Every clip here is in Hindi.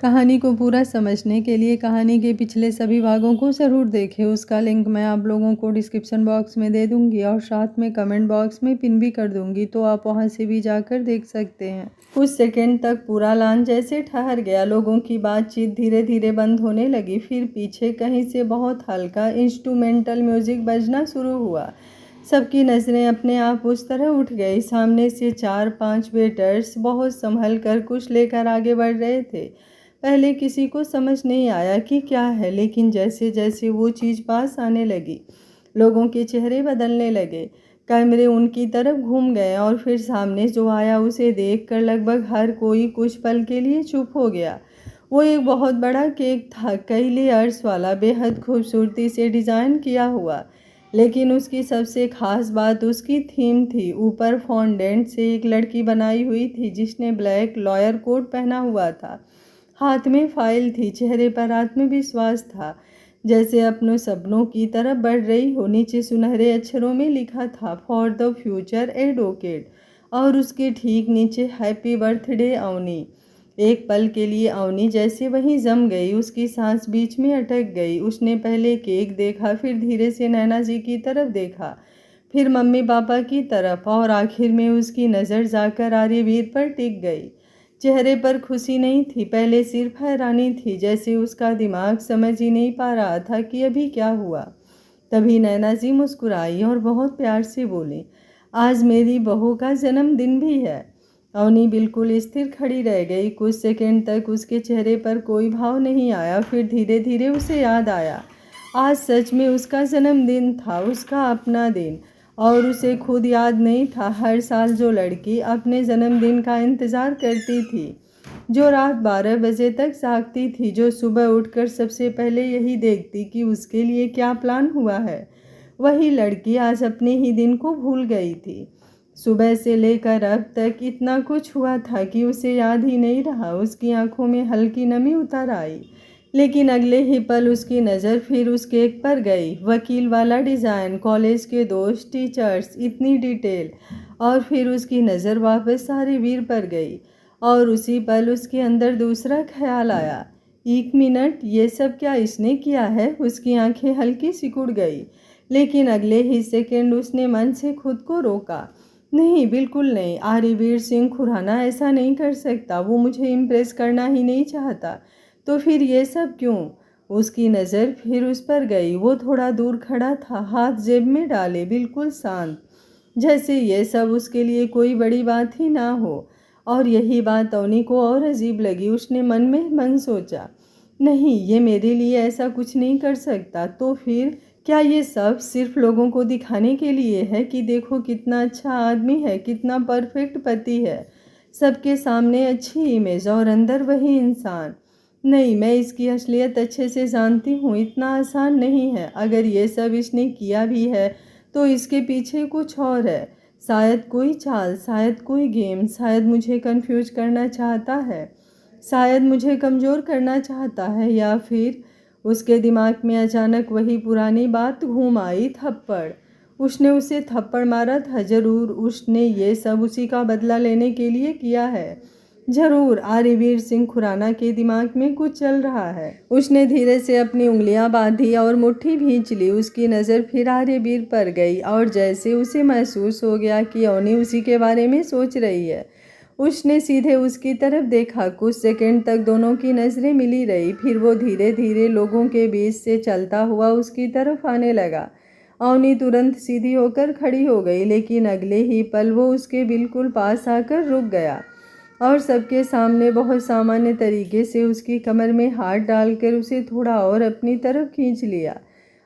कहानी को पूरा समझने के लिए कहानी के पिछले सभी भागों को ज़रूर देखें। उसका लिंक मैं आप लोगों को डिस्क्रिप्शन बॉक्स में दे दूंगी और साथ में कमेंट बॉक्स में पिन भी कर दूंगी, तो आप वहां से भी जाकर देख सकते हैं। कुछ सेकंड तक पूरा लान जैसे ठहर गया। लोगों की बातचीत धीरे धीरे बंद होने लगी। फिर पीछे कहीं से बहुत हल्का इंस्ट्रूमेंटल म्यूजिक बजना शुरू हुआ। सबकी नज़रें अपने आप उस तरह उठ गई। सामने से 4-5 वेटर्स बहुत संभल कर कुछ लेकर आगे बढ़ रहे थे। पहले किसी को समझ नहीं आया कि क्या है, लेकिन जैसे जैसे वो चीज़ पास आने लगी, लोगों के चेहरे बदलने लगे। कैमरे उनकी तरफ घूम गए और फिर सामने जो आया उसे देखकर लगभग हर कोई कुछ पल के लिए चुप हो गया। वो एक बहुत बड़ा केक था, कई लेयर्स वाला, बेहद खूबसूरती से डिज़ाइन किया हुआ। लेकिन उसकी सबसे खास बात उसकी थीम थी। ऊपर फॉन्डेंट से एक लड़की बनाई हुई थी जिसने ब्लैक लॉयर कोट पहना हुआ था। हाथ में फाइल थी, चेहरे पर आत्मविश्वास था, जैसे अपनों सपनों की तरफ बढ़ रही हो। नीचे सुनहरे अक्षरों में लिखा था, फॉर द फ्यूचर एडवोकेट, और उसके ठीक नीचे हैप्पी बर्थडे अवनी। एक पल के लिए अवनी जैसे वहीं जम गई। उसकी सांस बीच में अटक गई। उसने पहले केक देखा, फिर धीरे से नैना जी की तरफ देखा, फिर मम्मी पापा की तरफ, और आखिर में उसकी नज़र जाकर आर्यवीर पर टिक गई। चेहरे पर खुशी नहीं थी, पहले सिर्फ हैरानी थी, जैसे उसका दिमाग समझ ही नहीं पा रहा था कि अभी क्या हुआ। तभी नैना जी मुस्कुराई और बहुत प्यार से बोली, आज मेरी बहू का जन्मदिन भी है। अवनी बिल्कुल स्थिर खड़ी रह गई। कुछ सेकंड तक उसके चेहरे पर कोई भाव नहीं आया। फिर धीरे धीरे उसे याद आया, आज सच में उसका जन्मदिन था, उसका अपना दिन। और उसे खुद याद नहीं था, हर साल जो लड़की अपने जन्मदिन का इंतज़ार करती थी, जो रात 12 बजे तक जागती थी, जो सुबह उठकर सबसे पहले यही देखती कि उसके लिए क्या प्लान हुआ है, वही लड़की आज अपने ही दिन को भूल गई थी। सुबह से लेकर अब तक इतना कुछ हुआ था कि उसे याद ही नहीं रहा। उसकी आंखों में हल्की नमी उतर आई, लेकिन अगले ही पल उसकी नज़र फिर उस केक पर गई। वकील वाला डिज़ाइन, कॉलेज के दोस्त, टीचर्स, इतनी डिटेल। और फिर उसकी नज़र वापस आर्यवीर पर गई और उसी पल उसके अंदर दूसरा ख्याल आया, एक मिनट, ये सब क्या इसने किया है? उसकी आंखें हल्की सिकुड़ गई, लेकिन अगले ही सेकंड उसने मन से खुद को रोका। नहीं, बिल्कुल नहीं, आर्यवीर सिंह खुराना ऐसा नहीं कर सकता। वो मुझे इम्प्रेस करना ही नहीं चाहता, तो फिर ये सब क्यों? उसकी नज़र फिर उस पर गई। वो थोड़ा दूर खड़ा था, हाथ जेब में डाले, बिल्कुल शांत, जैसे ये सब उसके लिए कोई बड़ी बात ही ना हो। और यही बात अवनी को और अजीब लगी। उसने मन में मन सोचा, नहीं, ये मेरे लिए ऐसा कुछ नहीं कर सकता। तो फिर क्या ये सब सिर्फ लोगों को दिखाने के लिए है कि देखो कितना अच्छा आदमी है, कितना परफेक्ट पति है, सबके सामने अच्छी इमेज और अंदर वही इंसान? नहीं, मैं इसकी असलियत अच्छे से जानती हूँ, इतना आसान नहीं है। अगर ये सब इसने किया भी है तो इसके पीछे कुछ और है, शायद कोई चाल, शायद कोई गेम, शायद मुझे कंफ्यूज करना चाहता है, शायद मुझे कमज़ोर करना चाहता है, या फिर उसके दिमाग में अचानक वही पुरानी बात घूम आई, थप्पड़। उसने उसे थप्पड़ मारा था, ज़रूर उसने ये सब उसी का बदला लेने के लिए किया है। जरूर आर्यवीर सिंह खुराना के दिमाग में कुछ चल रहा है। उसने धीरे से अपनी उंगलियां बांधी और मुट्ठी भींच ली। उसकी नज़र फिर आर्यवीर पर गई और जैसे उसे महसूस हो गया कि अवनी उसी के बारे में सोच रही है, उसने सीधे उसकी तरफ देखा। कुछ सेकंड तक दोनों की नज़रें मिली रही। फिर वो धीरे धीरे लोगों के बीच से चलता हुआ उसकी तरफ आने लगा। अवनी तुरंत सीधी होकर खड़ी हो गई, लेकिन अगले ही पल वो उसके बिल्कुल पास आकर रुक गया और सबके सामने बहुत सामान्य तरीके से उसकी कमर में हाथ डालकर उसे थोड़ा और अपनी तरफ खींच लिया।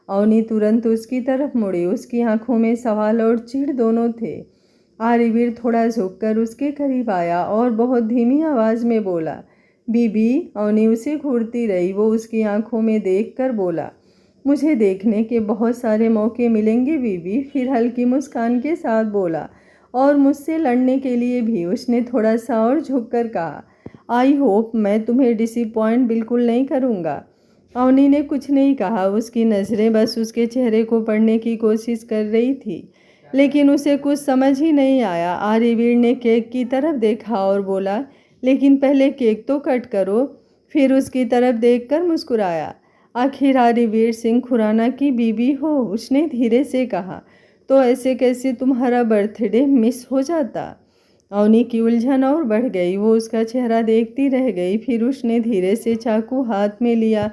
अवनी तुरंत उसकी तरफ मुड़ी। उसकी आंखों में सवाल और चिढ़ दोनों थे। आर्यवीर थोड़ा झुककर उसके करीब आया और बहुत धीमी आवाज़ में बोला, बीबी। अवनी उसे घूरती रही। वो उसकी आंखों में देखकर बोला, मुझे देखने के बहुत सारे मौके मिलेंगे बीबी। फिर हल्की मुस्कान के साथ बोला, और मुझसे लड़ने के लिए भी। उसने थोड़ा सा और झुककर कहा, आई होप मैं तुम्हें डिसअपॉइंट बिल्कुल नहीं करूँगा। अवनी ने कुछ नहीं कहा। उसकी नज़रें बस उसके चेहरे को पढ़ने की कोशिश कर रही थी, लेकिन उसे कुछ समझ ही नहीं आया। आर्यवीर ने केक की तरफ देखा और बोला, लेकिन पहले केक तो कट करो। फिर उसकी तरफ देखकर मुस्कुराया। आखिर आर्यवीर सिंह खुराना की बीवी हो, उसने धीरे से कहा। तो ऐसे कैसे तुम्हारा बर्थडे मिस हो जाता? अवनी की उलझन और बढ़ गई। वो उसका चेहरा देखती रह गई। फिर उसने धीरे से चाकू हाथ में लिया।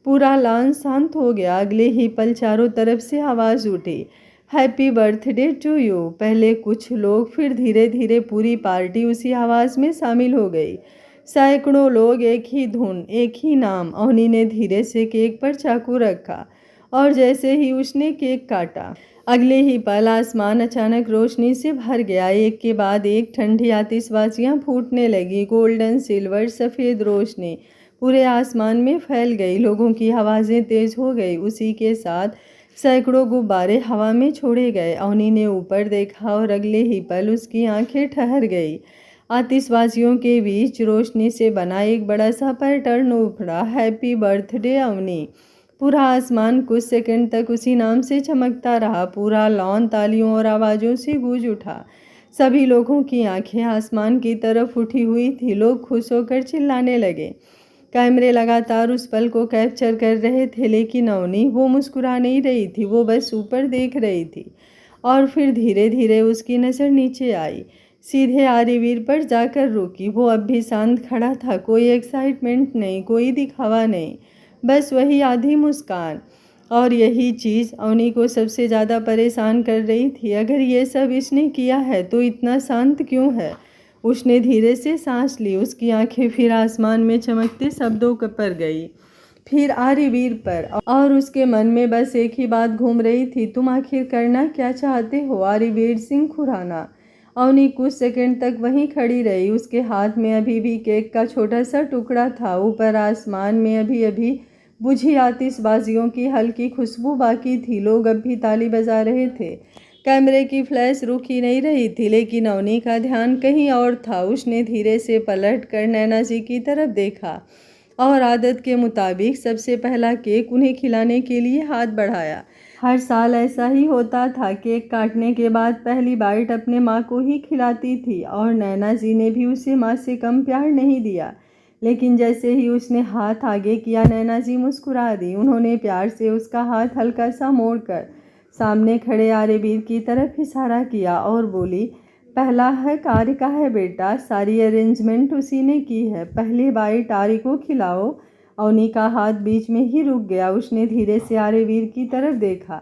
पूरा लॉन शांत हो गया। अगले ही पल चारों तरफ से आवाज़ उठी, हैप्पी बर्थडे टू यू। पहले कुछ लोग, फिर धीरे धीरे पूरी पार्टी उसी आवाज़ में शामिल हो गई। सैकड़ों लोग, एक ही धुन, एक ही नाम। अवनी ने धीरे से केक पर चाकू रखा और जैसे ही उसने केक काटा, अगले ही पल आसमान अचानक रोशनी से भर गया। एक के बाद एक ठंडी आतिशबाजियां फूटने लगी। गोल्डन, सिल्वर, सफ़ेद रोशनी पूरे आसमान में फैल गई। लोगों की आवाज़ें तेज हो गई। उसी के साथ सैकड़ों गुब्बारे हवा में छोड़े गए। अवनी ने ऊपर देखा और अगले ही पल उसकी आंखें ठहर गई। आतिशबाजियों के बीच रोशनी से बना एक बड़ा सा पैटर्न उभरा, हैप्पी बर्थडे अवनी। पूरा आसमान कुछ सेकंड तक उसी नाम से चमकता रहा। पूरा लॉन तालियों और आवाज़ों से गूंज उठा। सभी लोगों की आंखें आसमान की तरफ उठी हुई थी। लोग खुश होकर चिल्लाने लगे। कैमरे लगातार उस पल को कैप्चर कर रहे थे, लेकिन अवनी, वो मुस्कुरा नहीं रही थी। वो बस ऊपर देख रही थी। और फिर धीरे धीरे उसकी नज़र नीचे आई, सीधे आर्यवीर पर जाकर रुकी। वो अब भी शांत खड़ा था। कोई एक्साइटमेंट नहीं, कोई दिखावा नहीं, बस वही आधी मुस्कान। और यही चीज़ अवनी को सबसे ज़्यादा परेशान कर रही थी। अगर ये सब इसने किया है तो इतना शांत क्यों है? उसने धीरे से सांस ली। उसकी आंखें फिर आसमान में चमकते शब्दों पर गई, फिर आर्यवीर पर, और उसके मन में बस एक ही बात घूम रही थी, तुम आखिर करना क्या चाहते हो आर्यवीर सिंह खुराना? अवनी कुछ सेकंड तक वहीं खड़ी रही। उसके हाथ में अभी भी केक का छोटा सा टुकड़ा था। ऊपर आसमान में अभी अभी बुझी आतिशबाजियों की हल्की खुशबू बाकी थी। लोग अब भी ताली बजा रहे थे। कैमरे की फ्लैश रुकी नहीं रही थी, लेकिन अवनी का ध्यान कहीं और था। उसने धीरे से पलट कर नैना जी की तरफ देखा और आदत के मुताबिक सबसे पहला केक उन्हें खिलाने के लिए हाथ बढ़ाया। हर साल ऐसा ही होता था। केक काटने के बाद पहली बाइट अपने माँ को ही खिलाती थी और नैना जी ने भी उसे माँ से कम प्यार नहीं दिया। लेकिन जैसे ही उसने हाथ आगे किया, नैना जी मुस्कुरा दी। उन्होंने प्यार से उसका हाथ हल्का सा मोड़कर सामने खड़े आर्यवीर की तरफ इशारा किया और बोली, पहला है कार्य का है बेटा, सारी अरेंजमेंट उसी ने की है। पहली बाइट आर्य को खिलाओ। अवनी का हाथ बीच में ही रुक गया। उसने धीरे से आर्यवीर की तरफ देखा।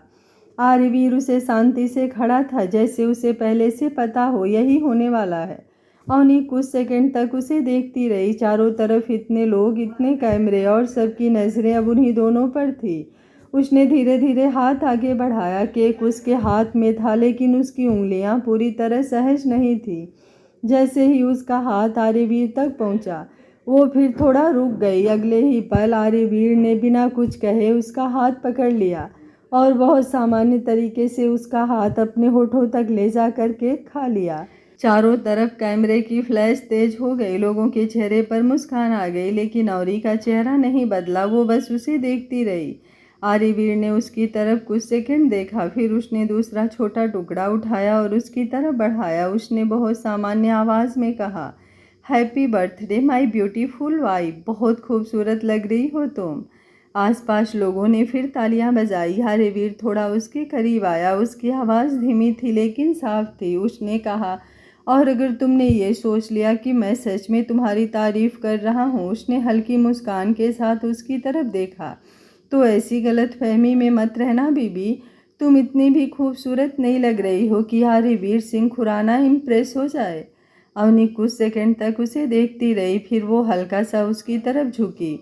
आर्यवीर उसे शांति से खड़ा था, जैसे उसे पहले से पता हो यही होने वाला है। अवनी कुछ सेकंड तक उसे देखती रही। चारों तरफ इतने लोग, इतने कैमरे, और सबकी नज़रें अब उन्हीं दोनों पर थी। उसने धीरे धीरे हाथ आगे बढ़ाया। केक उसके हाथ में था, लेकिन उसकी उंगलियां पूरी तरह सहज नहीं थी। जैसे ही उसका हाथ आर्यवीर तक पहुंचा, वो फिर थोड़ा रुक गई। अगले ही पल आर्यवीर ने बिना कुछ कहे उसका हाथ पकड़ लिया और बहुत सामान्य तरीके से उसका हाथ अपने होठों तक ले जाकर केक खा लिया। चारों तरफ कैमरे की फ्लैश तेज हो गई। लोगों के चेहरे पर मुस्कान आ गई, लेकिन अवनी का चेहरा नहीं बदला। वो बस उसे देखती रही। आर्यवीर ने उसकी तरफ कुछ सेकंड देखा, फिर उसने दूसरा छोटा टुकड़ा उठाया और उसकी तरफ बढ़ाया। उसने बहुत सामान्य आवाज़ में कहा, happy birthday my beautiful wife, बहुत खूबसूरत लग रही हो तुम। आसपास लोगों ने फिर तालियां बजाई। आर्यवीर थोड़ा उसके करीब आया। उसकी आवाज़ धीमी थी लेकिन साफ थी। उसने कहा, और अगर तुमने ये सोच लिया कि मैं सच में तुम्हारी तारीफ कर रहा हूँ। उसने हल्की मुस्कान के साथ उसकी तरफ देखा। तो ऐसी गलतफहमी में मत रहना बीबी, तुम इतनी भी खूबसूरत नहीं लग रही हो कि आर्यवीर सिंह खुराना इम्प्रेस हो जाए। अवनी कुछ सेकंड तक उसे देखती रही, फिर वो हल्का सा उसकी तरफ झुकी।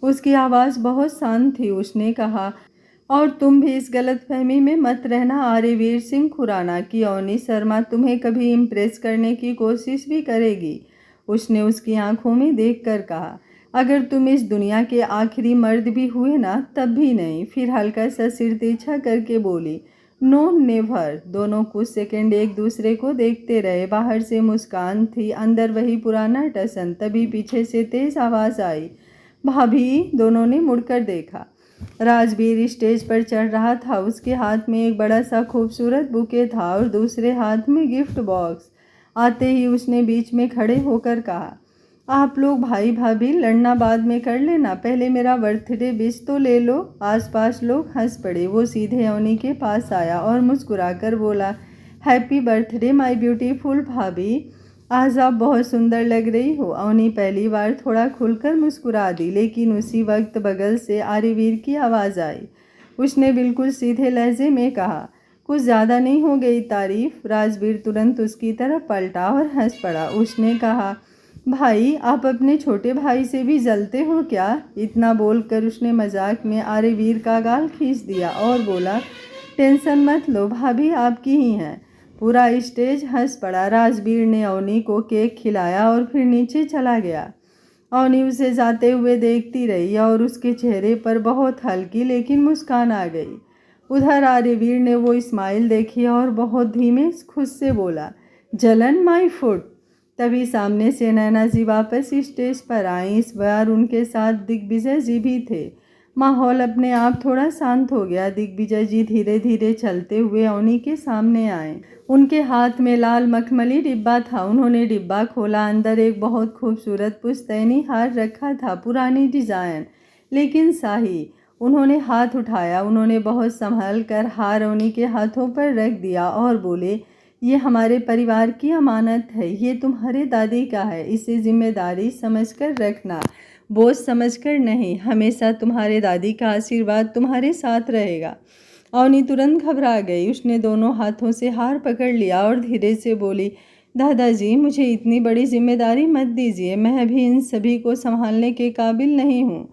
उसकी आवाज़ बहुत शांत थी। उसने कहा, और तुम भी इस गलतफहमी में मत रहना आर्यवीर सिंह खुराना की अवनी शर्मा तुम्हें कभी इम्प्रेस करने की कोशिश भी करेगी। उसने उसकी आंखों में देखकर कहा, अगर तुम इस दुनिया के आखिरी मर्द भी हुए ना, तब भी नहीं। फिर हल्का सा सिर तिरछा करके बोली, नो नेवर। दोनों कुछ सेकंड एक दूसरे को देखते रहे। बाहर से मुस्कान थी, अंदर वही पुराना टसन। तभी पीछे से तेज आवाज़ आई, भाभी। दोनों ने मुड़कर देखा। राजवीर स्टेज पर चढ़ रहा था। उसके हाथ में एक बड़ा सा खूबसूरत बुके था और दूसरे हाथ में गिफ्ट बॉक्स। आते ही उसने बीच में खड़े होकर कहा, आप लोग भाई भाभी लड़ना बाद में कर लेना, पहले मेरा बर्थडे विश तो ले लो। आसपास लोग हंस पड़े। वो सीधे अवनी के पास आया और मुस्कुराकर बोला, हैप्पी बर्थडे माय ब्यूटीफुल भाभी, आज आप बहुत सुंदर लग रही हो। अवनी पहली बार थोड़ा खुलकर मुस्कुरा दी, लेकिन उसी वक्त बगल से आर्यवीर की आवाज़ आई। उसने बिल्कुल सीधे लहजे में कहा, कुछ ज़्यादा नहीं हो गई तारीफ। राजवीर तुरंत उसकी तरफ पलटा और हंस पड़ा। उसने कहा, भाई आप अपने छोटे भाई से भी जलते हो क्या? इतना बोलकर उसने मजाक में आर्यवीर का गाल खींच दिया और बोला, टेंशन मत लो भाभी, आपकी ही हैं। पूरा स्टेज हंस पड़ा। राजवीर ने अवनी को केक खिलाया और फिर नीचे चला गया। अवनी उसे जाते हुए देखती रही और उसके चेहरे पर बहुत हल्की लेकिन मुस्कान आ गई। उधर आर्यवीर ने वो स्माइल देखी और बहुत धीमे खुद से बोला, जलन माय फुट। तभी सामने से नैना जी वापस स्टेज पर आई। इस बार उनके साथ दिग्विजय जी भी थे। माहौल अपने आप थोड़ा शांत हो गया। दिग्विजय जी धीरे धीरे चलते हुए अवनी के सामने आए। उनके हाथ में लाल मखमली डिब्बा था। उन्होंने डिब्बा खोला। अंदर एक बहुत खूबसूरत पुश्तैनी हार रखा था, पुरानी डिजाइन लेकिन शाही। उन्होंने हाथ उठाया। उन्होंने बहुत संभल कर हार अवनी के हाथों पर रख दिया और बोले, ये हमारे परिवार की अमानत है, ये तुम्हारे दादी का है, इसे जिम्मेदारी समझकर रखना, बोझ समझकर नहीं। हमेशा तुम्हारे दादी का आशीर्वाद तुम्हारे साथ रहेगा। अवनी तुरंत घबरा गई। उसने दोनों हाथों से हार पकड़ लिया और धीरे से बोली, दादाजी मुझे इतनी बड़ी जिम्मेदारी मत दीजिए, मैं अभी इन सभी को संभालने के काबिल नहीं हूँ।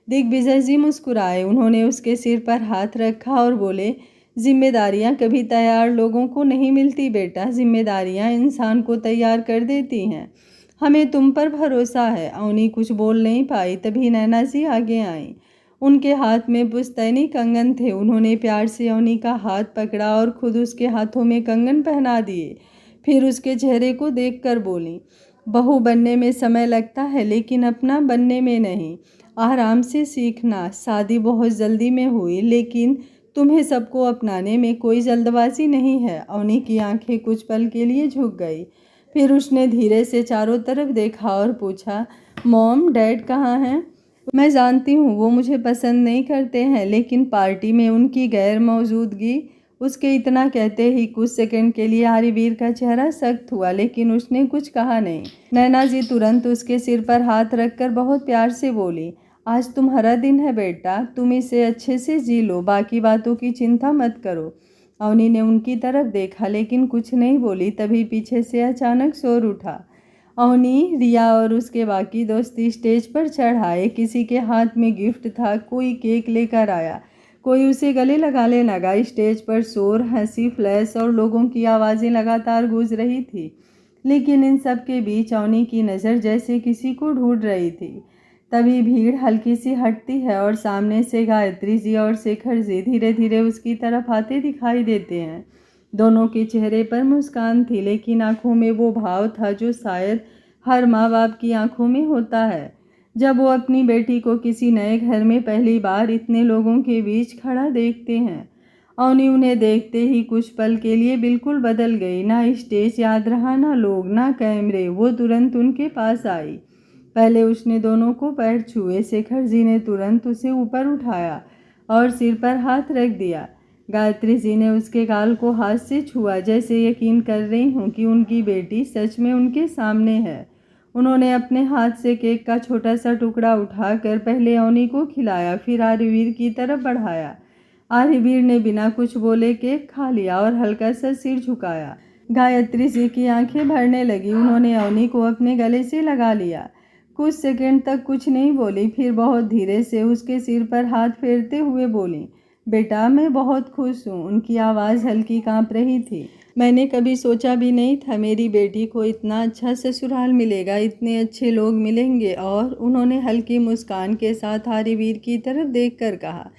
दिग्विजय जी मुस्कुराए। उन्होंने उसके सिर पर हाथ रखा और बोले, जिम्मेदारियां कभी तैयार लोगों को नहीं मिलती बेटा, जिम्मेदारियां इंसान को तैयार कर देती हैं। हमें तुम पर भरोसा है। अवनी कुछ बोल नहीं पाई। तभी नैना जी आगे आईं। उनके हाथ में पुश्तैनी कंगन थे। उन्होंने प्यार से अवनी का हाथ पकड़ा और खुद उसके हाथों में कंगन पहना दिए। फिर उसके चेहरे को देखकर बोली, बहू बनने में समय लगता है लेकिन अपना बनने में नहीं। आराम से सीखना। शादी बहुत जल्दी में हुई लेकिन तुम्हें सबको अपनाने में कोई जल्दबाजी नहीं है। अवनी की आंखें कुछ पल के लिए झुक गई। फिर उसने धीरे से चारों तरफ देखा और पूछा, मॉम डैड कहाँ हैं? मैं जानती हूँ वो मुझे पसंद नहीं करते हैं, लेकिन पार्टी में उनकी गैर मौजूदगी। उसके इतना कहते ही कुछ सेकंड के लिए आर्यवीर का चेहरा सख्त हुआ, लेकिन उसने कुछ कहा नहीं। नैना जी तुरंत उसके सिर पर हाथ रखकर बहुत प्यार से बोली, आज तुम्हारा दिन है बेटा, तुम इसे अच्छे से जी लो, बाकी बातों की चिंता मत करो। अवनी ने उनकी तरफ देखा लेकिन कुछ नहीं बोली। तभी पीछे से अचानक शोर उठा। अवनी, रिया और उसके बाकी दोस्त स्टेज पर चढ़ आए। किसी के हाथ में गिफ्ट था, कोई केक लेकर आया, कोई उसे गले लगाने लगा। स्टेज पर शोर, हंसी, फ्लैश और लोगों की आवाज़ें लगातार गूंज रही थी, लेकिन इन सब के बीच अवनी की नज़र जैसे किसी को ढूंढ रही थी। तभी भीड़ हल्की सी हटती है और सामने से गायत्री जी और शेखर जी धीरे धीरे उसकी तरफ आते दिखाई देते हैं। दोनों के चेहरे पर मुस्कान थी, लेकिन आंखों में वो भाव था जो शायद हर माँ बाप की आंखों में होता है जब वो अपनी बेटी को किसी नए घर में पहली बार इतने लोगों के बीच खड़ा देखते हैं। अवनी उन्हें देखते ही कुछ पल के लिए बिल्कुल बदल गई। ना स्टेज याद रहा, ना लोग, ना कैमरे। वो तुरंत उनके पास आई। पहले उसने दोनों को पैर छुए। शेखर जी ने तुरंत उसे ऊपर उठाया और सिर पर हाथ रख दिया। गायत्री जी ने उसके गाल को हाथ से छुआ, जैसे यकीन कर रही हूँ कि उनकी बेटी सच में उनके सामने है। उन्होंने अपने हाथ से केक का छोटा सा टुकड़ा उठाकर पहले अवनी को खिलाया, फिर आर्यवीर की तरफ बढ़ाया। आर्यवीर ने बिना कुछ बोले केक खा लिया और हल्का सा सिर झुकाया। गायत्री जी की आंखें भरने लगी। उन्होंने अवनी को अपने गले से लगा लिया। कुछ सेकंड तक कुछ नहीं बोली, फिर बहुत धीरे से उसके सिर पर हाथ फेरते हुए बोली, बेटा मैं बहुत खुश हूँ। उनकी आवाज़ हल्की कांप रही थी। मैंने कभी सोचा भी नहीं था मेरी बेटी को इतना अच्छा ससुराल मिलेगा, इतने अच्छे लोग मिलेंगे। और उन्होंने हल्की मुस्कान के साथ आर्यवीर की तरफ देखकर कहा,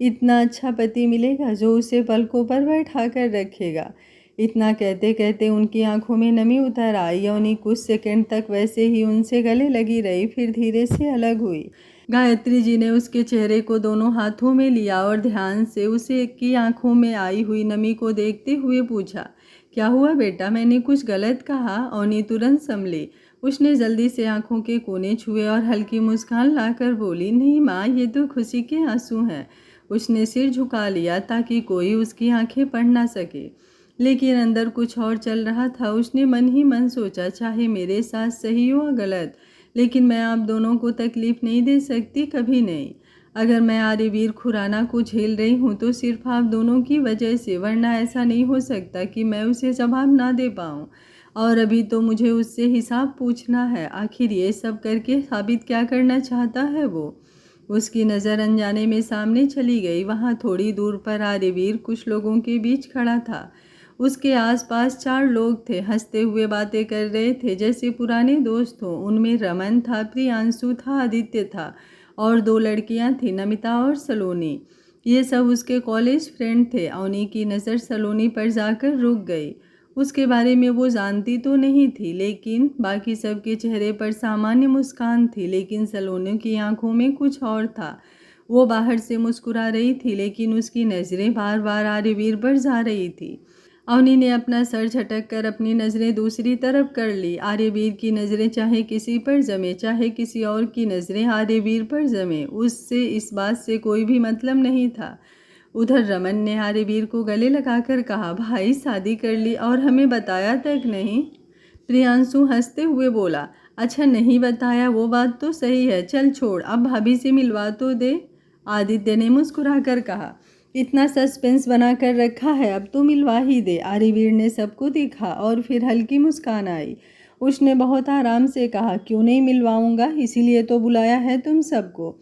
इतना अच्छा पति मिलेगा जो उसे पलकों पर बैठा कर रखेगा। इतना कहते कहते उनकी आंखों में नमी उतर आई। अवनी कुछ सेकंड तक वैसे ही उनसे गले लगी रही, फिर धीरे से अलग हुई। गायत्री जी ने उसके चेहरे को दोनों हाथों में लिया और ध्यान से उसे की आंखों में आई हुई नमी को देखते हुए पूछा, क्या हुआ बेटा, मैंने कुछ गलत कहा? अवनी तुरंत संभली। उसने जल्दी से आंखों के कोने छुए और हल्की मुस्कान लाकर बोली, नहीं माँ, ये तो खुशी के आंसू हैं। उसने सिर झुका लिया ताकि कोई उसकी आंखें पढ़ ना सके, लेकिन अंदर कुछ और चल रहा था। उसने मन ही मन सोचा, चाहे मेरे साथ सही हो या गलत, लेकिन मैं आप दोनों को तकलीफ नहीं दे सकती, कभी नहीं। अगर मैं आर्यवीर खुराना को झेल रही हूँ तो सिर्फ आप दोनों की वजह से, वरना ऐसा नहीं हो सकता कि मैं उसे जवाब ना दे पाऊँ। और अभी तो मुझे उससे हिसाब पूछना है। आखिर ये सब करके साबित क्या करना चाहता है वो? उसकी नज़र अनजाने में सामने चली गई। वहाँ थोड़ी दूर पर आर्यवीर कुछ लोगों के बीच खड़ा था। उसके आसपास 4 लोग थे, हंसते हुए बातें कर रहे थे जैसे पुराने दोस्त हों। उनमें रमन था, प्रियांशु था, आदित्य था और 2 लड़कियां थीं, नमिता और सलोनी। ये सब उसके कॉलेज फ्रेंड थे। अवनी की नज़र सलोनी पर जाकर रुक गई। उसके बारे में वो जानती तो नहीं थी, लेकिन बाकी सबके चेहरे पर सामान्य मुस्कान थी, लेकिन सलोनी की आंखों में कुछ और था। वो बाहर से मुस्कुरा रही थी, लेकिन उसकी नज़रें बार बार आर्यवीर पर जा रही थी। अवनी ने अपना सर झटक कर अपनी नज़रें दूसरी तरफ कर ली। आर्यवीर की नज़रें चाहे किसी पर जमे, चाहे किसी और की नज़रें आर्यवीर पर जमे, उससे इस बात से कोई भी मतलब नहीं था। उधर रमन ने आर्यवीर को गले लगाकर कहा, भाई शादी कर ली और हमें बताया तक नहीं। प्रियांशु हंसते हुए बोला, अच्छा नहीं बताया, वो बात तो सही है, चल छोड़, अब भाभी से मिलवा तो दे। आदित्य ने मुस्कुराकर कहा, इतना सस्पेंस बना कर रखा है, अब तो मिलवा ही दे। आर्यवीर ने सबको देखा और फिर हल्की मुस्कान आई। उसने बहुत आराम से कहा, क्यों नहीं मिलवाऊंगा, इसीलिए तो बुलाया है तुम सबको।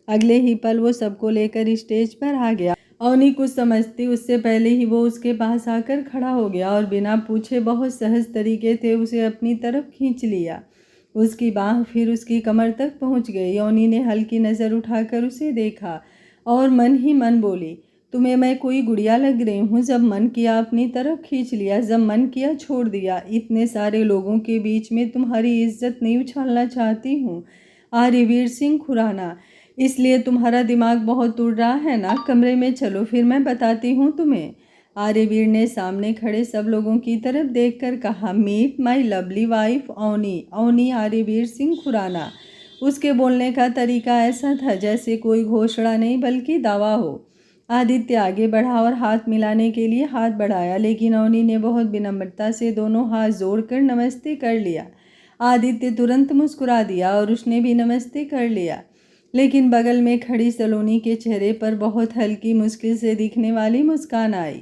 अगले ही पल वो सबको लेकर स्टेज पर आ गया। अवनी कुछ समझती उससे पहले ही वो उसके पास आकर खड़ा हो गया और बिना पूछे बहुत सहज तरीके से उसे अपनी तरफ खींच लिया। उसकी बाह फिर उसकी कमर तक पहुंच गई। अवनी ने हल्की नज़र उठाकर उसे देखा और मन ही मन बोली, तुम्हें मैं कोई गुड़िया लग रही हूँ? जब मन किया अपनी तरफ खींच लिया, जब मन किया छोड़ दिया। इतने सारे लोगों के बीच में तुम्हारी इज्जत नहीं उछालना चाहती हूँ आर्यवीर सिंह खुराना, इसलिए तुम्हारा दिमाग बहुत उड़ रहा है ना। कमरे में चलो, फिर मैं बताती हूँ तुम्हें। आर्यवीर ने सामने खड़े सब लोगों की तरफ देखकर कहा, meet my lovely wife Avni. Avni Aryaveer Singh Khurana. उसके बोलने का तरीका ऐसा था जैसे कोई घोषणा नहीं बल्कि दावा हो। आदित्य आगे बढ़ा और हाथ मिलाने के लिए हाथ बढ़ाया, लेकिन अवनी ने बहुत विनम्रता से दोनों हाथ जोड़कर नमस्ते कर लिया। आदित्य तुरंत मुस्कुरा दिया और उसने भी नमस्ते कर लिया, लेकिन बगल में खड़ी सलोनी के चेहरे पर बहुत हल्की, मुश्किल से दिखने वाली मुस्कान आई।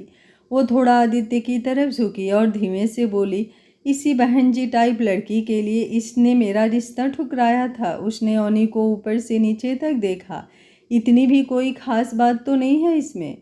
वो थोड़ा आदित्य की तरफ झुकी और धीमे से बोली, इसी बहन जी टाइप लड़की के लिए इसने मेरा रिश्ता ठुकराया था। उसने अवनी को ऊपर से नीचे तक देखा। इतनी भी कोई खास बात तो नहीं है इसमें।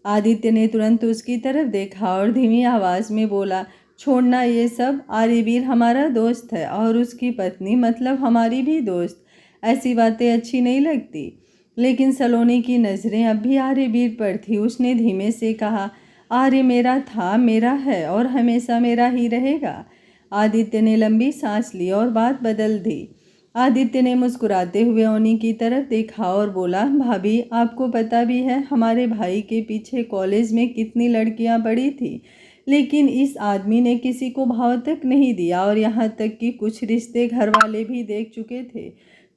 आदित्य ने तुरंत उसकी तरफ देखा और धीमी आवाज़ में बोला, छोड़ना ये सब, आर्यवीर हमारा दोस्त है और उसकी पत्नी मतलब हमारी भी दोस्त। ऐसी बातें अच्छी नहीं लगती। लेकिन सलोनी की नज़रें अब भी आर्यवीर पर थी। उसने धीमे से कहा, आर्य मेरा था, मेरा है और हमेशा मेरा ही रहेगा। आदित्य ने लंबी सांस ली और बात बदल दी। आदित्य ने मुस्कुराते हुए अवनी की तरफ देखा और बोला, भाभी आपको पता भी है हमारे भाई के पीछे कॉलेज में कितनी लड़कियां पड़ी थी, लेकिन इस आदमी ने किसी को भाव तक नहीं दिया और यहाँ तक कि कुछ रिश्ते घर वाले भी देख चुके थे,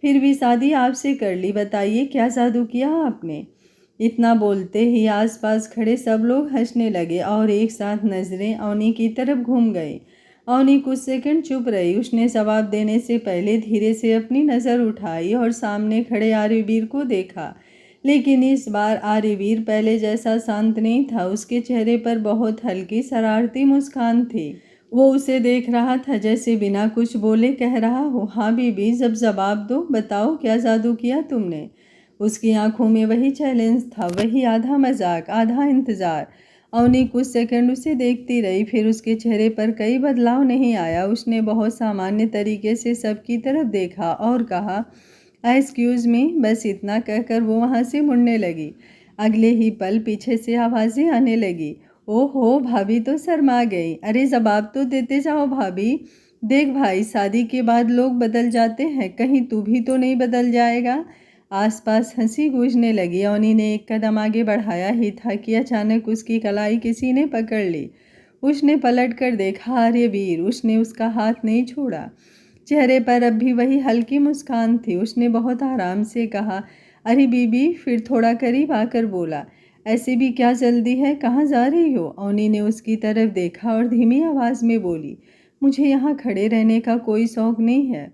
फिर भी शादी आपसे कर ली। बताइए क्या जादू किया आपने? इतना बोलते ही आसपास खड़े सब लोग हंसने लगे और एक साथ नजरें अवनी की तरफ घूम गई। अवनी कुछ सेकंड चुप रही। उसने जवाब देने से पहले धीरे से अपनी नज़र उठाई और सामने खड़े आर्यवीर को देखा, लेकिन इस बार आर्यवीर पहले जैसा शांत नहीं था। उसके चेहरे पर बहुत हल्की शरारती मुस्कान थी। वो उसे देख रहा था जैसे बिना कुछ बोले कह रहा हो, हाँ बीबी, जब जवाब दो, बताओ क्या जादू किया तुमने? उसकी आंखों में वही चैलेंज था, वही आधा मजाक आधा इंतजार। अवनी कुछ सेकंड उसे देखती रही, फिर उसके चेहरे पर कई बदलाव नहीं आया। उसने बहुत सामान्य तरीके से सबकी तरफ देखा और कहा, एक्सक्यूज़ मी, बस इतना कहकर वो वहाँ से मुड़ने लगी। अगले ही पल पीछे से आवाज़ें आने लगी, ओहो भाभी तो शर्मा गई, अरे जवाब तो देते जाओ भाभी। देख भाई, शादी के बाद लोग बदल जाते हैं, कहीं तू भी तो नहीं बदल जाएगा? आसपास हंसी गूंजने लगी। अवनी ने एक कदम आगे बढ़ाया ही था कि अचानक उसकी कलाई किसी ने पकड़ ली। उसने पलट कर देखा, आर्यवीर। उसने उसका हाथ नहीं छोड़ा। चेहरे पर अब भी वही हल्की मुस्कान थी। उसने बहुत आराम से कहा, अरे बीबी, फिर थोड़ा करीब आकर बोला, ऐसे भी क्या जल्दी है, कहाँ जा रही हो? अवनी ने उसकी तरफ देखा और धीमी आवाज़ में बोली, मुझे यहाँ खड़े रहने का कोई शौक नहीं है।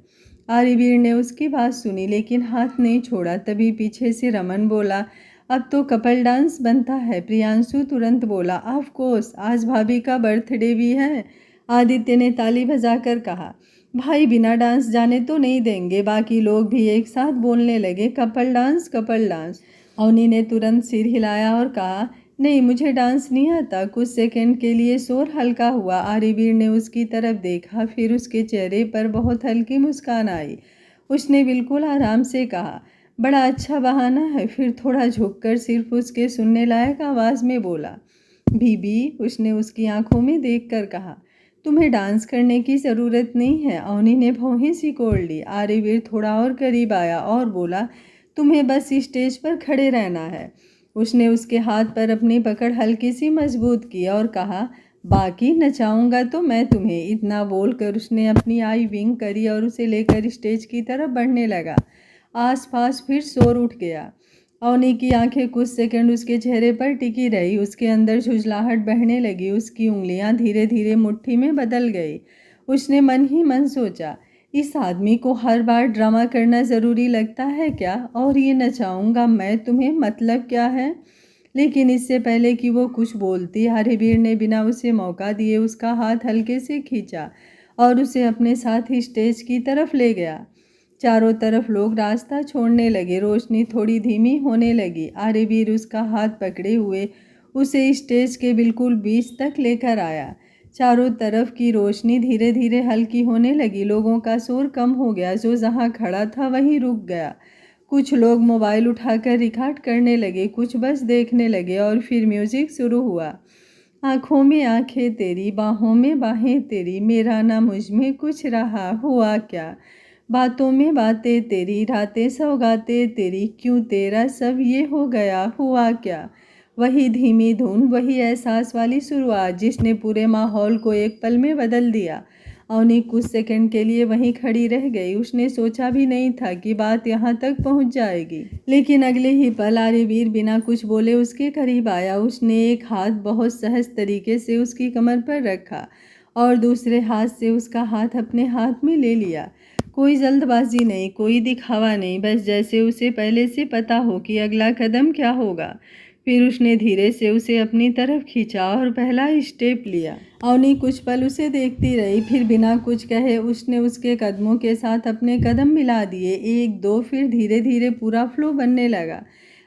आर्यवीर ने उसकी बात सुनी लेकिन हाथ नहीं छोड़ा। तभी पीछे से रमन बोला, अब तो कपल डांस बनता है। प्रियांशु तुरंत बोला, ऑफ कोर्स, आज भाभी का बर्थडे भी है। आदित्य ने ताली बजाकर कहा, भाई बिना डांस जाने तो नहीं देंगे। बाकी लोग भी एक साथ बोलने लगे, couple dance couple dance. Avni ने तुरंत सिर हिलाया और कहा, नहीं, मुझे डांस नहीं आता। कुछ सेकंड के लिए शोर हल्का हुआ। आर्यवीर ने उसकी तरफ देखा, फिर उसके चेहरे पर बहुत हल्की मुस्कान आई। उसने बिल्कुल आराम से कहा, बड़ा अच्छा बहाना है। फिर थोड़ा झुककर सिर्फ उसके सुनने लायक आवाज़ में बोला, बीबी। उसने उसकी आंखों में देखकर कहा, तुम्हें डांस करने की ज़रूरत नहीं है। अवनी ने भौहें सिकोड़ ली। आर्यवीर थोड़ा और करीब आया और बोला, तुम्हें बस स्टेज पर खड़े रहना है। उसने उसके हाथ पर अपनी पकड़ हल्की सी मजबूत की और कहा, बाकी नचाऊंगा तो मैं तुम्हें। इतना बोलकर उसने अपनी आई विंग करी और उसे लेकर स्टेज की तरफ बढ़ने लगा। आसपास फिर शोर उठ गया। अवनी की आंखें कुछ सेकंड उसके चेहरे पर टिकी रही। उसके अंदर झुंझलाहट बहने लगी। उसकी उंगलियां धीरे धीरे मुट्ठी में बदल गई। उसने मन ही मन सोचा, इस आदमी को हर बार ड्रामा करना ज़रूरी लगता है क्या? और ये नचाऊंगा मैं तुम्हें मतलब क्या है? लेकिन इससे पहले कि वो कुछ बोलती, आर्यवीर ने बिना उसे मौका दिए उसका हाथ हल्के से खींचा और उसे अपने साथ ही स्टेज की तरफ ले गया। चारों तरफ लोग रास्ता छोड़ने लगे। रोशनी थोड़ी धीमी होने लगी। आर्यवीर उसका हाथ पकड़े हुए उसे स्टेज के बिल्कुल बीच तक लेकर आया। चारों तरफ की रोशनी धीरे धीरे हल्की होने लगी। लोगों का शोर कम हो गया। जो जहाँ खड़ा था वहीं रुक गया। कुछ लोग मोबाइल उठाकर रिकॉर्ड करने लगे, कुछ बस देखने लगे। और फिर म्यूजिक शुरू हुआ। आँखों में आँखें तेरी, बाहों में बाहें तेरी, मेरा ना मुझ में कुछ रहा, हुआ क्या? बातों में बातें तेरी, रातें सौगातें तेरी, क्यों तेरा सब ये हो गया, हुआ क्या? वही धीमी धुन, वही एहसास वाली शुरुआत जिसने पूरे माहौल को एक पल में बदल दिया। अवनी कुछ सेकंड के लिए वहीं खड़ी रह गई। उसने सोचा भी नहीं था कि बात यहाँ तक पहुँच जाएगी। लेकिन अगले ही पल आर्यवीर बिना कुछ बोले उसके करीब आया। उसने एक हाथ बहुत सहज तरीके से उसकी कमर पर रखा और दूसरे हाथ से उसका हाथ अपने हाथ में ले लिया। कोई जल्दबाजी नहीं, कोई दिखावा नहीं, बस जैसे उसे पहले से पता हो कि अगला कदम क्या होगा। फिर उसने धीरे से उसे अपनी तरफ खींचा और पहला स्टेप लिया। अवनी कुछ पल उसे देखती रही। फिर बिना कुछ कहे उसने उसके कदमों के साथ अपने कदम मिला दिए। एक दो, फिर धीरे धीरे पूरा फ्लो बनने लगा।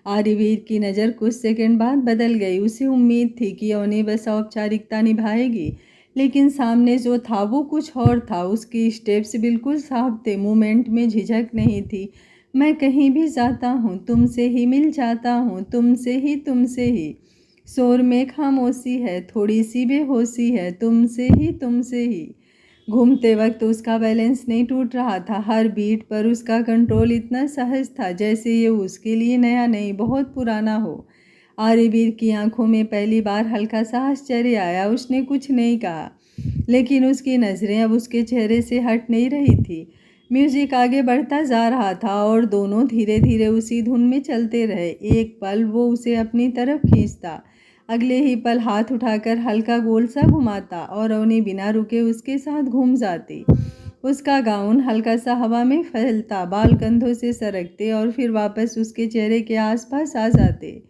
आर्यवीर की नज़र कुछ सेकंड बाद बदल गई। उसे उम्मीद थी कि अवनी बस औपचारिकता निभाएगी, लेकिन सामने जो था वो कुछ और था। उसकी स्टेप्स बिल्कुल साफ थे, मूवमेंट में झिझक नहीं थी। मैं कहीं भी जाता हूँ तुमसे ही मिल जाता हूँ, तुमसे ही तुमसे ही। शोर में खामोशी है, थोड़ी सी बेहोशी है, तुमसे ही तुमसे ही। घूमते वक्त उसका बैलेंस नहीं टूट रहा था। हर बीट पर उसका कंट्रोल इतना सहज था जैसे ये उसके लिए नया नहीं, बहुत पुराना हो। आर्यवीर की आंखों में पहली बार हल्का सा आश्चर्य आया। उसने कुछ नहीं कहा, लेकिन उसकी नज़रें अब उसके चेहरे से हट नहीं रही थी। म्यूजिक आगे बढ़ता जा रहा था और दोनों धीरे धीरे उसी धुन में चलते रहे। एक पल वो उसे अपनी तरफ खींचता, अगले ही पल हाथ उठाकर हल्का गोल सा घुमाता और अवनी बिना रुके उसके साथ घूम जाती। उसका गाउन हल्का सा हवा में फैलता, बाल कंधों से सरकते और फिर वापस उसके चेहरे के आसपास आ जाते।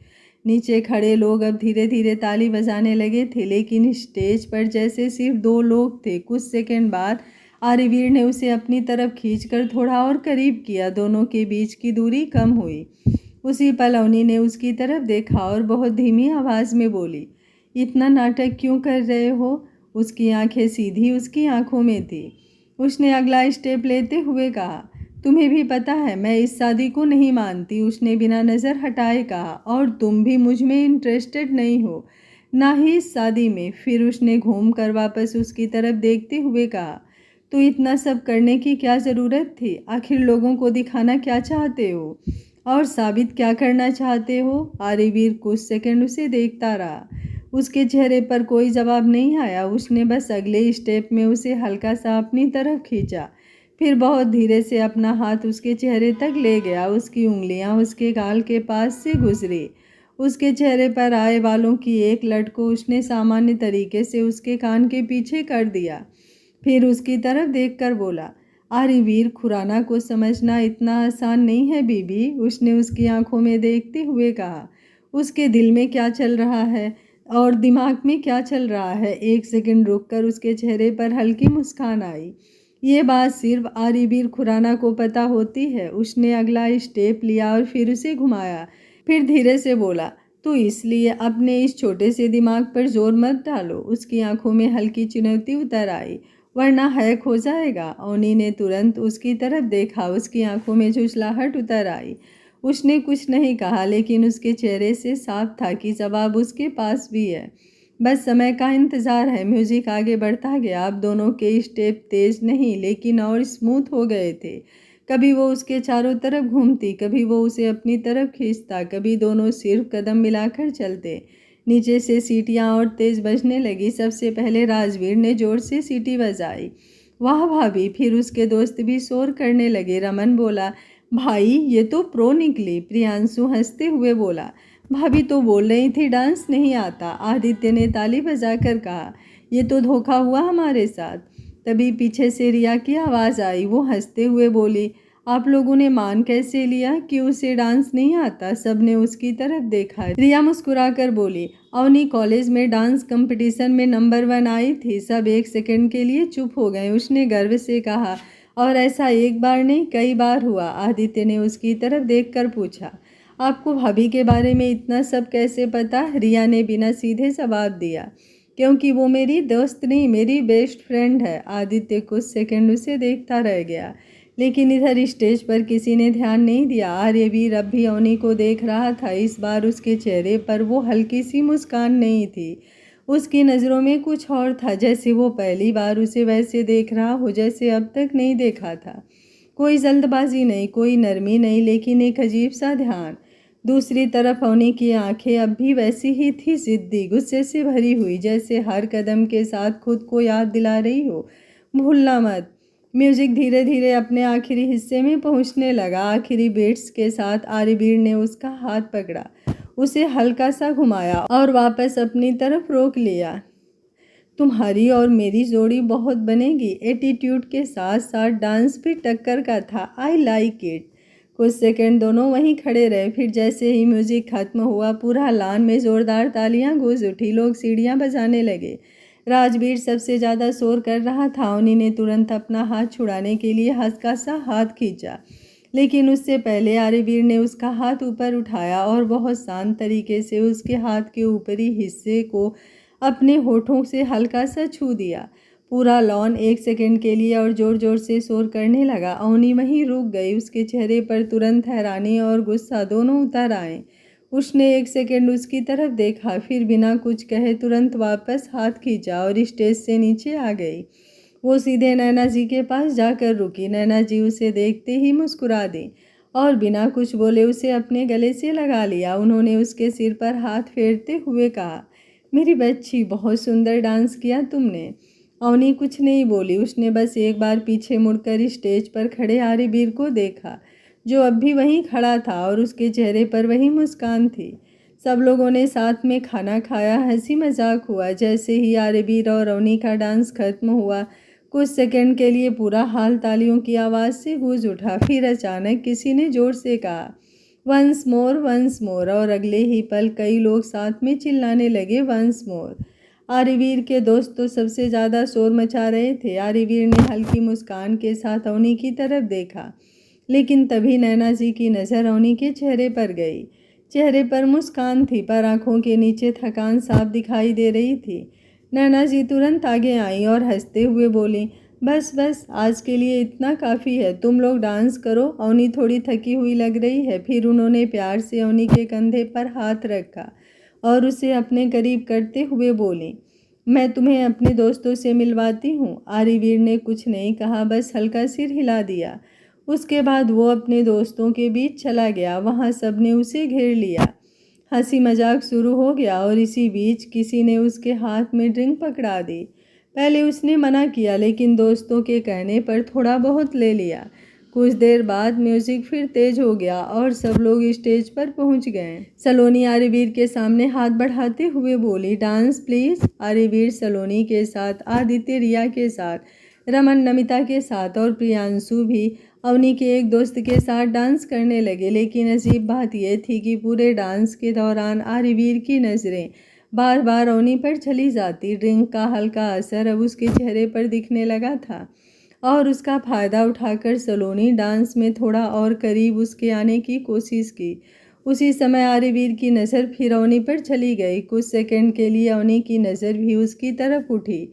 नीचे खड़े लोग अब धीरे धीरे ताली बजाने लगे थे, लेकिन स्टेज पर जैसे सिर्फ दो लोग थे। कुछ सेकंड बाद आर्यवीर ने उसे अपनी तरफ खींचकर थोड़ा और करीब किया। दोनों के बीच की दूरी कम हुई। उसी पल अवनी ने उसकी तरफ देखा और बहुत धीमी आवाज़ में बोली, इतना नाटक क्यों कर रहे हो? उसकी आंखें सीधी उसकी आंखों में थी। उसने अगला स्टेप लेते हुए कहा, तुम्हें भी पता है मैं इस शादी को नहीं मानती। उसने बिना नज़र हटाए कहा, और तुम भी मुझ में इंटरेस्टेड नहीं हो, ना ही इस शादी में। फिर उसने घूम कर वापस उसकी तरफ देखते हुए कहा, तो इतना सब करने की क्या ज़रूरत थी? आखिर लोगों को दिखाना क्या चाहते हो और साबित क्या करना चाहते हो? आर्यवीर कुछ सेकंड उसे देखता रहा। उसके चेहरे पर कोई जवाब नहीं आया। उसने बस अगले स्टेप में उसे हल्का सा अपनी तरफ खींचा। फिर बहुत धीरे से अपना हाथ उसके चेहरे तक ले गया। उसकी उंगलियां उसके गाल के पास से गुजरी। उसके चेहरे पर आए बालों की एक लट को उसने सामान्य तरीके से उसके कान के पीछे कर दिया। फिर उसकी तरफ देखकर बोला, आर्यवीर खुराना को समझना इतना आसान नहीं है बीबी। उसने उसकी आंखों में देखते हुए कहा। उसके दिल में क्या चल रहा है और दिमाग में क्या चल रहा है। एक सेकंड रुककर उसके चेहरे पर हल्की मुस्कान आई। ये बात सिर्फ आर्यवीर खुराना को पता होती है। उसने अगला स्टेप लिया और फिर उसे घुमाया। फिर धीरे से बोला, तो इसलिए अपने इस छोटे से दिमाग पर जोर मत डालो। उसकी आंखों में हल्की चुनौती उतर आई, वरना हैक हो जाएगा। अवनी ने तुरंत उसकी तरफ देखा। उसकी आंखों में झुंझलाहट उतर आई। उसने कुछ नहीं कहा, लेकिन उसके चेहरे से साफ था कि जवाब उसके पास भी है। बस समय का इंतज़ार है। म्यूजिक आगे बढ़ता गया। अब दोनों के स्टेप तेज नहीं लेकिन और स्मूथ हो गए थे। कभी वो उसके चारों तरफ घूमती, कभी वो उसे अपनी तरफ खींचता, कभी दोनों सिर्फ कदम मिलाकर चलते। नीचे से सीटियाँ और तेज बजने लगी। सबसे पहले राजवीर ने जोर से सीटी बजाई। वाह भाभी। फिर उसके दोस्त भी शोर करने लगे। रमन बोला, भाई ये तो प्रो निकली। प्रियांशु हंसते हुए बोला, भाभी तो बोल रही थी डांस नहीं आता। आदित्य ने ताली बजाकर कहा, ये तो धोखा हुआ हमारे साथ। तभी पीछे से रिया की आवाज़ आई। वो हंसते हुए बोली, आप लोगों ने मान कैसे लिया कि उसे डांस नहीं आता। सबने उसकी तरफ देखा। रिया मुस्कुराकर बोली, अवनी कॉलेज में डांस कंपटीशन में नंबर 1 आई थी। सब एक सेकंड के लिए चुप हो गए। उसने गर्व से कहा, और ऐसा एक बार नहीं कई बार हुआ। आदित्य ने उसकी तरफ देखकर पूछा, आपको भाभी के बारे में इतना सब कैसे पता। रिया ने बिना सीधे जवाब दिया, क्योंकि वो मेरी दोस्त नहीं मेरी बेस्ट फ्रेंड है। आदित्य कुछ सेकंड उसे देखता रह गया, लेकिन इधर स्टेज पर किसी ने ध्यान नहीं दिया। आर्यवीर अब भी अवनी को देख रहा था। इस बार उसके चेहरे पर वो हल्की सी मुस्कान नहीं थी। उसकी नज़रों में कुछ और था, जैसे वो पहली बार उसे वैसे देख रहा हो जैसे अब तक नहीं देखा था। कोई जल्दबाजी नहीं, कोई नरमी नहीं, लेकिन एक अजीब सा ध्यान। दूसरी तरफ अवनी की आंखें अब भी वैसी ही थी, जिद्दी, गुस्से से भरी हुई, जैसे हर कदम के साथ खुद को याद दिला रही हो, भूलना मत। म्यूजिक धीरे धीरे अपने आखिरी हिस्से में पहुंचने लगा। आखिरी बीट्स के साथ आर्यवीर ने उसका हाथ पकड़ा, उसे हल्का सा घुमाया और वापस अपनी तरफ रोक लिया। तुम्हारी और मेरी जोड़ी बहुत बनेगी। एटीट्यूड के साथ साथ डांस भी टक्कर का था। I like it. कुछ सेकंड दोनों वहीं खड़े रहे। फिर जैसे ही म्यूजिक खत्म हुआ, पूरा लान में जोरदार तालियां गूंज उठी। लोग सीढ़ियां बजाने लगे। राजवीर सबसे ज़्यादा शोर कर रहा था। अवनी ने तुरंत अपना हाथ छुड़ाने के लिए हल्का सा हाथ खींचा, लेकिन उससे पहले आर्यवीर ने उसका हाथ ऊपर उठाया और बहुत शांत तरीके से उसके हाथ के ऊपरी हिस्से को अपने होठों से हल्का सा छू दिया। पूरा लॉन एक सेकंड के लिए और जोर जोर से शोर करने लगा। अवनी वहीं रुक गई। उसके चेहरे पर तुरंत हैरानी और गुस्सा दोनों उतर आए। उसने एक सेकंड उसकी तरफ देखा, फिर बिना कुछ कहे तुरंत वापस हाथ खींचा और स्टेज से नीचे आ गई। वो सीधे नैना जी के पास जाकर रुकी। नैना जी उसे देखते ही मुस्कुरा दी और बिना कुछ बोले उसे अपने गले से लगा लिया। उन्होंने उसके सिर पर हाथ फेरते हुए कहा, मेरी बच्ची, बहुत सुंदर डांस किया तुमने। अवनी कुछ नहीं बोली। उसने बस एक बार पीछे मुड़कर स्टेज पर खड़े आर्यवीर को देखा, जो अब भी वहीं खड़ा था, और उसके चेहरे पर वही मुस्कान थी। सब लोगों ने साथ में खाना खाया, हंसी मजाक हुआ। जैसे ही आर्यवीर और अवनी का डांस खत्म हुआ, कुछ सेकंड के लिए पूरा हाल तालियों की आवाज़ से गूंज उठा। फिर अचानक किसी ने जोर से कहा, वंस मोर वंस मोर, और अगले ही पल कई लोग साथ में चिल्लाने लगे, वंस मोर। आर्यवीर के दोस्त तो सबसे ज़्यादा शोर मचा रहे थे। आर्यवीर ने हल्की मुस्कान के साथ अवनी की तरफ देखा, लेकिन तभी नैना जी की नज़र अवनी के चेहरे पर गई। चेहरे पर मुस्कान थी, पर आंखों के नीचे थकान साफ दिखाई दे रही थी। नैना जी तुरंत आगे आई और हंसते हुए बोली, बस बस, आज के लिए इतना काफ़ी है। तुम लोग डांस करो, अवनी थोड़ी थकी हुई लग रही है। फिर उन्होंने प्यार से अवनी के कंधे पर हाथ रखा और उसे अपने करीब करते हुए बोली, मैं तुम्हें अपने दोस्तों से मिलवाती हूँ। आर्यवीर ने कुछ नहीं कहा, बस हल्का सिर हिला दिया। उसके बाद वो अपने दोस्तों के बीच चला गया। वहाँ सब ने उसे घेर लिया। हंसी मजाक शुरू हो गया और इसी बीच किसी ने उसके हाथ में ड्रिंक पकड़ा दी। पहले उसने मना किया लेकिन दोस्तों के कहने पर थोड़ा बहुत ले लिया। कुछ देर बाद म्यूजिक फिर तेज हो गया और सब लोग स्टेज पर पहुंच गए। सलोनी आर्यवीर के सामने हाथ बढ़ाते हुए बोली, डांस प्लीज। आर्यवीर सलोनी के साथ, आदित्य रिया के साथ, रमन नमिता के साथ और प्रियांशु भी अवनी के एक दोस्त के साथ डांस करने लगे। लेकिन अजीब बात यह थी कि पूरे डांस के दौरान आर्यवीर की नज़रें बार बार अवनी पर चली जाती। ड्रिंक का हल्का असर अब उसके चेहरे पर दिखने लगा था और उसका फ़ायदा उठाकर सलोनी डांस में थोड़ा और करीब उसके आने की कोशिश की। उसी समय आर्यवीर की नज़र फिर अवनी पर चली गई। कुछ सेकंड के लिए अवनी की नज़र भी उसकी तरफ उठी।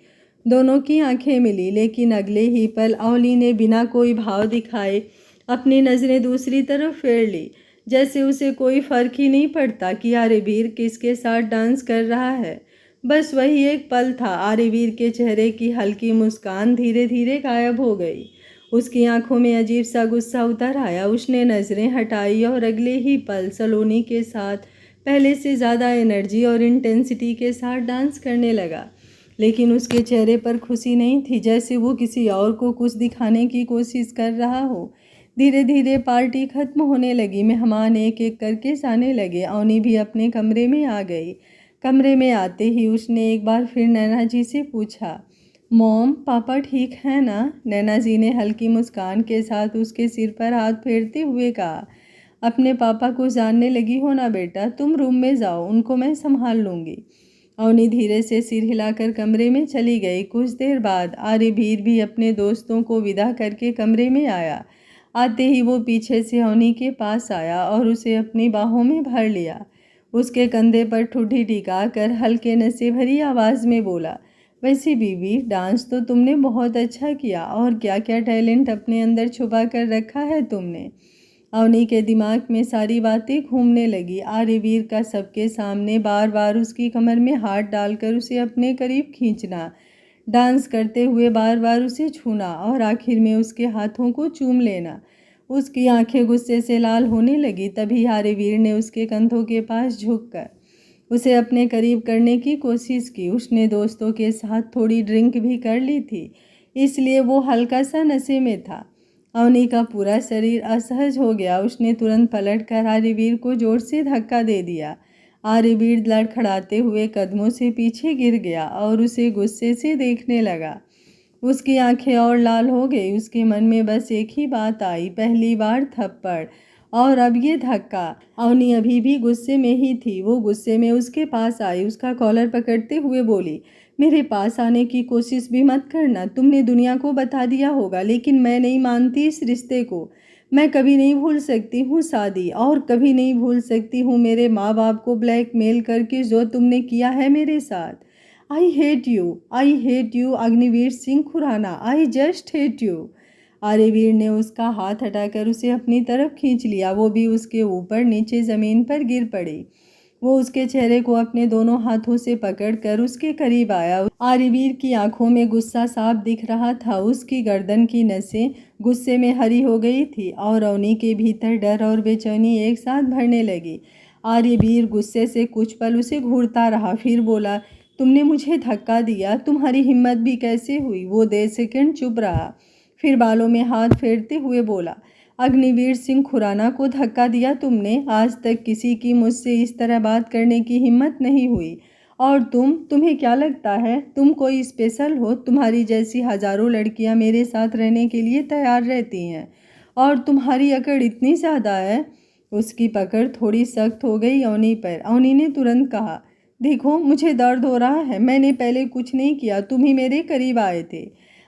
दोनों की आंखें मिली, लेकिन अगले ही पल अवनी ने बिना कोई भाव दिखाए अपनी नज़रें दूसरी तरफ फेर ली, जैसे उसे कोई फ़र्क ही नहीं पड़ता कि आर्यवीर किसके साथ डांस कर रहा है। बस वही एक पल था। आर्यवीर के चेहरे की हल्की मुस्कान धीरे धीरे गायब हो गई। उसकी आंखों में अजीब सा गुस्सा उतर आया। उसने नज़रें हटाई और अगले ही पल सलोनी के साथ पहले से ज़्यादा एनर्जी और इंटेंसिटी के साथ डांस करने लगा। लेकिन उसके चेहरे पर खुशी नहीं थी, जैसे वो किसी और को कुछ दिखाने की कोशिश कर रहा हो। धीरे धीरे पार्टी खत्म होने लगी। मेहमान एक एक करके जाने लगे। अवनी भी अपने कमरे में आ गई। कमरे में आते ही उसने एक बार फिर नैना जी से पूछा, मॉम पापा ठीक है ना? नैना जी ने हल्की मुस्कान के साथ उसके सिर पर हाथ फेरते हुए कहा, अपने पापा को जानने लगी हो ना बेटा, तुम रूम में जाओ, उनको मैं संभाल लूँगी। अवनी धीरे से सिर हिलाकर कमरे में चली गई। कुछ देर बाद आर्यवीर भी अपने दोस्तों को विदा करके कमरे में आया। आते ही वो पीछे से अवनी के पास आया और उसे अपनी बाहों में भर लिया। उसके कंधे पर ठुड्डी टिका कर हल्के नशे भरी आवाज़ में बोला, वैसे बीवी डांस तो तुमने बहुत अच्छा किया, और क्या क्या टैलेंट अपने अंदर छुपा कर रखा है तुमने। अवनी के दिमाग में सारी बातें घूमने लगी। आर्यवीर का सबके सामने बार बार उसकी कमर में हाथ डालकर उसे अपने करीब खींचना, डांस करते हुए बार बार उसे छूना और आखिर में उसके हाथों को चूम लेना। उसकी आंखें गुस्से से लाल होने लगी। तभी आर्यवीर ने उसके कंधों के पास झुककर उसे अपने करीब करने की कोशिश की। उसने दोस्तों के साथ थोड़ी ड्रिंक भी कर ली थी, इसलिए वो हल्का सा नशे में था। अवनी का पूरा शरीर असहज हो गया। उसने तुरंत पलटकर आर्यवीर को जोर से धक्का दे दिया। आर्यवीर लड़खड़ाते हुए कदमों से पीछे गिर गया और उसे गुस्से से देखने लगा। उसकी आंखें और लाल हो गई। उसके मन में बस एक ही बात आई, पहली बार थप्पड़ और अब ये धक्का। अवनी अभी भी गुस्से में ही थी। वो गुस्से में उसके पास आई, उसका कॉलर पकड़ते हुए बोली, मेरे पास आने की कोशिश भी मत करना। तुमने दुनिया को बता दिया होगा, लेकिन मैं नहीं मानती इस रिश्ते को। मैं कभी नहीं भूल सकती हूँ शादी, और कभी नहीं भूल सकती हूँ मेरे माँ बाप को ब्लैकमेल करके जो तुमने किया है मेरे साथ। I hate you Agniveer Singh Khurana, I just hate you. Aryaveer ने उसका हाथ हटाकर उसे अपनी तरफ खींच लिया। वो भी उसके ऊपर नीचे ज़मीन पर गिर पड़ी। वो उसके चेहरे को अपने दोनों हाथों से पकड़कर उसके करीब आया। आर्यवीर की आंखों में गुस्सा साफ दिख रहा था। उसकी गर्दन की नसें गुस्से में हरी हो गई थी और अवनी के भीतर डर और बेचैनी एक साथ भरने लगी। आर्यवीर गुस्से से कुछ पल उसे घूरता रहा, फिर बोला, तुमने मुझे धक्का दिया, तुम्हारी हिम्मत भी कैसे हुई। वो 10 सेकंड चुप रहा, फिर बालों में हाथ फेरते हुए बोला, अग्निवीर सिंह खुराना को धक्का दिया तुमने? आज तक किसी की मुझसे इस तरह बात करने की हिम्मत नहीं हुई। और तुम्हें क्या लगता है तुम कोई स्पेशल हो? तुम्हारी जैसी हजारों लड़कियां मेरे साथ रहने के लिए तैयार रहती हैं, और तुम्हारी अकड़ इतनी ज़्यादा है। उसकी पकड़ थोड़ी सख्त हो गई अवनी पर। अवनी ने तुरंत कहा, देखो मुझे दर्द हो रहा है, मैंने पहले कुछ नहीं किया, तुम ही मेरे करीब आए थे।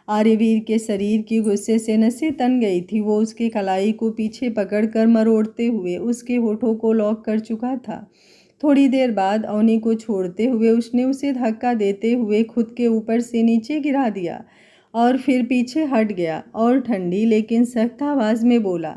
आर्यवीर के शरीर की गुस्से से नसें तन गई थी। वो उसके कलाई को पीछे पकड़कर मरोड़ते हुए उसके होठों को लॉक कर चुका था। थोड़ी देर बाद अवनी को छोड़ते हुए उसने उसे धक्का देते हुए खुद के ऊपर से नीचे गिरा दिया और फिर पीछे हट गया और ठंडी लेकिन सख्त आवाज़ में बोला,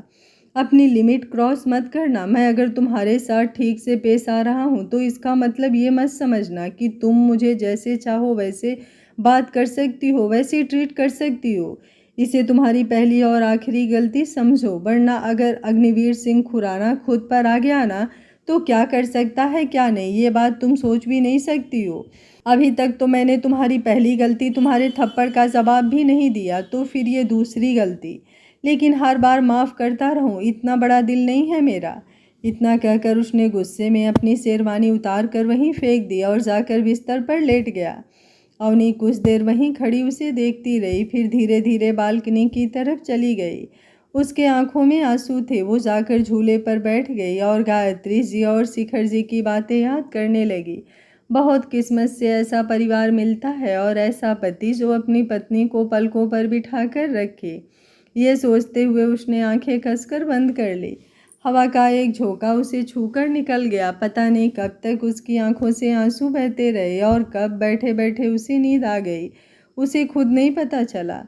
अपनी लिमिट क्रॉस मत करना। मैं अगर तुम्हारे साथ ठीक से पेश आ रहा हूँ तो इसका मतलब ये मत समझना कि तुम मुझे जैसे चाहो वैसे बात कर सकती हो, वैसे ट्रीट कर सकती हो। इसे तुम्हारी पहली और आखिरी गलती समझो, वरना अगर अग्निवीर सिंह खुराना खुद पर आ गया ना, तो क्या कर सकता है क्या नहीं, ये बात तुम सोच भी नहीं सकती हो। अभी तक तो मैंने तुम्हारी पहली गलती तुम्हारे थप्पड़ का जवाब भी नहीं दिया, तो फिर ये दूसरी गलती। लेकिन हर बार माफ़ करता रहूं, इतना बड़ा दिल नहीं है मेरा। इतना कहकर उसने गुस्से में अपनी शेरवानी उतार कर वहीं फेंक दिया और जाकर बिस्तर पर लेट गया। अवनी कुछ देर वहीं खड़ी उसे देखती रही, फिर धीरे धीरे बालकनी की तरफ चली गई। उसके आंखों में आंसू थे। वो जाकर झूले पर बैठ गई और गायत्री जी और शिखर जी की बातें याद करने लगी। बहुत किस्मत से ऐसा परिवार मिलता है और ऐसा पति जो अपनी पत्नी को पलकों पर बिठा कर रखे। ये सोचते हुए उसने आंखें कसकर बंद कर ली। हवा का एक झोंका उसे छूकर निकल गया। पता नहीं कब तक उसकी आंखों से आंसू बहते रहे और कब बैठे बैठे उसे नींद आ गई, उसे खुद नहीं पता चला।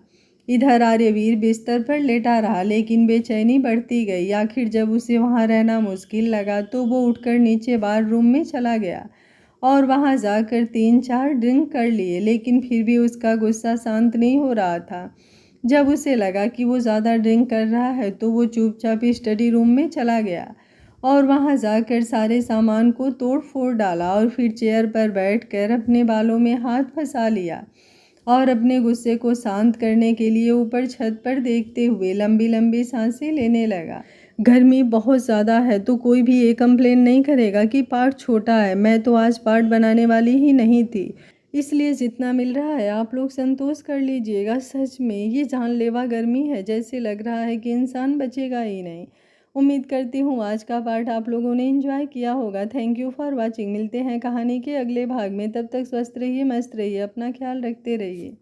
इधर आर्यवीर बिस्तर पर लेटा रहा, लेकिन बेचैनी बढ़ती गई। आखिर जब उसे वहाँ रहना मुश्किल लगा तो वो उठकर नीचे बार रूम में चला गया और वहाँ जाकर 3-4 ड्रिंक कर लिए, लेकिन फिर भी उसका गुस्सा शांत नहीं हो रहा था। जब उसे लगा कि वो ज़्यादा ड्रिंक कर रहा है तो वो चुपचाप स्टडी रूम में चला गया और वहाँ जाकर सारे सामान को तोड़ फोड़ डाला और फिर चेयर पर बैठकर अपने बालों में हाथ फंसा लिया और अपने गुस्से को शांत करने के लिए ऊपर छत पर देखते हुए लंबी लंबी सांसें लेने लगा। गर्मी बहुत ज़्यादा है तो कोई भी ये कंप्लेन नहीं करेगा कि पार्ट छोटा है। मैं तो आज पार्ट बनाने वाली ही नहीं थी, इसलिए जितना मिल रहा है आप लोग संतोष कर लीजिएगा। सच में ये जानलेवा गर्मी है, जैसे लग रहा है कि इंसान बचेगा ही नहीं। उम्मीद करती हूँ आज का पार्ट आप लोगों ने एंजॉय किया होगा। Thank you for watching. मिलते हैं कहानी के अगले भाग में, तब तक स्वस्थ रहिए, मस्त रहिए, अपना ख्याल रखते रहिए।